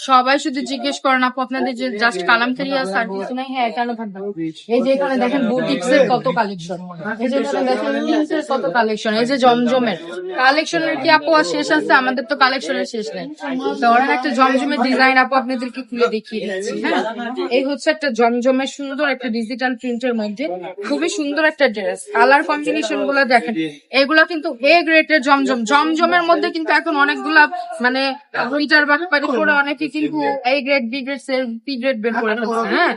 সবাই শুধু জিজ্ঞেস করেন আপু আপনাদের যে জাস্ট কালামকারী আছে আর কিছু নাই। হ্যাঁ কেন থাকবে, এই যে এখানে দেখেন বুটিক্স এর কত কালেকশন, এই যে এখানে দেখেন লিন্স এর কত কালেকশন, এই যে জমজমের কালেকশনের কি আপু আর শেষ আছে? আমাদের তো কালেকশনের শেষ নেই। তো ওরা একটা জমজমের ডিজাইন আপু আপনাদেরকে খুলে দেখিয়ে দিচ্ছি। হ্যাঁ এই হচ্ছে একটা জমজমের সুন্দর একটা ডিজিটাল প্রিন্টের মধ্যে খুবই সুন্দর একটা ড্রেস। কালার কম্বিনেশন গুলো দেখেন, এগুলো কিন্তু এ গ্রেডের জমজম। জমজমের মধ্যে কিন্তু এখন অনেকগুলা মানে মিটার বাটপারি করে অনেকে কিন্তু A grade B grade C grade বের করে ফেলছে। হ্যাঁ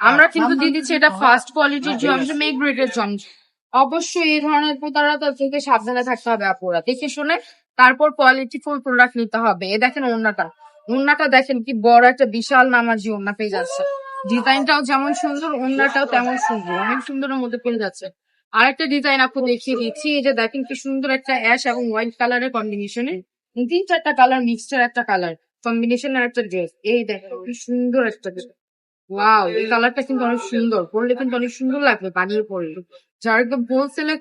আমরা কিন্তু দিয়ে দিচ্ছি এটা ফার্স্ট কোয়ালিটির জমজম, এ গ্রেডের জমজম। অবশ্যই এই ধরনের প্রতারণা থেকে সাবধানে থাকতে হবে আপুরা, দেখে শুনে তারপর কোয়ালিটি ফুল প্রোডাক্ট নিতে হবে। এ দেখেন ওড়নাটা, ওড়নাটা দেখেন কি বড় একটা বিশাল নামাজি ওড়না পেয়ে যাচ্ছে। ডিজাইনটাও যেমন সুন্দর, ওড়নাটাও তেমন সুন্দর, অনেক সুন্দরের মধ্যে পেয়ে যাচ্ছে। আরেকটা ডিজাইন আপু দেখিয়ে দিচ্ছি, এই যে দেখেন কি সুন্দর একটা অ্যাশ এবং হোয়াইট কালারের কম্বিনেশনে 3-4টা কালার মিক্সচার একটা কালার কম্বিনেশনের একটা ড্রেস। এই দেখো কি সুন্দর একটা ড্রেস, ওয়াও এই কালারটা কিন্তু অনেক সুন্দর, পরলে কিন্তু অনেক সুন্দর লাগবে বানিয়ে পরলে। যারা একদম হোলসেলে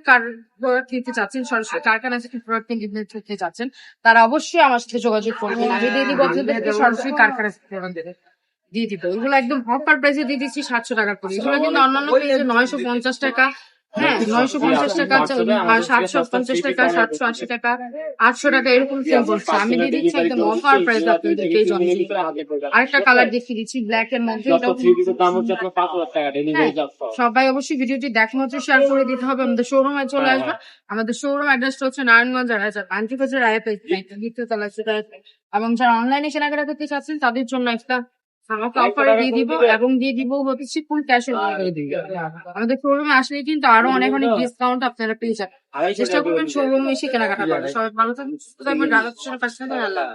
প্রোডাক্ট নিতে চাচ্ছেন, সরাসরি কারখানা থেকে প্রোডাক্ট নিতে চাচ্ছেন, তারা অবশ্যই আমার সাথে যোগাযোগ করবেন। আমি দিয়ে দিব আপনাদেরকে সরাসরি কারখানা থেকে প্রোডাক্ট দিয়ে দিব। এগুলো একদম অফার প্রাইসে দিয়ে দিচ্ছি 700 টাকা করে। এগুলো কিন্তু অন্যান্য পেজে 950 টাকা, হ্যাঁ 950 টাকা, 750 টাকা, 780 টাকা, 800 টাকা এরকম সেল করছে। আমি দিয়ে দিচ্ছি একদম অফার প্রাইস আপনাদেরকে। এই জন্য আরেকটা কালার দেখিয়ে দিচ্ছি ব্ল্যাক এর মধ্যে। সবাই অবশ্যই ভিডিওটি দেখা হচ্ছে শেয়ার করে দিতে হবে। আমাদের শোরুমে চলে আসবে। আমাদের শোরুম অ্যাড্রেসটা হচ্ছে নারায়ণগঞ্জ আন্টিবাজার দ্বিতীয় তলা। এবং যারা অনলাইনে কেনাকাটা করতে চাচ্ছেন তাদের জন্য একটা আমাকে অফারে দিয়ে দিব, এবং দিয়ে দিব হচ্ছে ফুল ক্যাশ অন ডেলিভারি দিয়ে দিব। আমাদের শোরুমে আসলে কিন্তু আরো অনেক অনেক ডিসকাউন্ট আপনারা পেয়ে যাবেন। চেষ্টা করবেন শোরুমে এসে কেনাকাটা করার। সবাই ভালো থাকবেন, সুস্থ থাকবেন, আল্লাহ।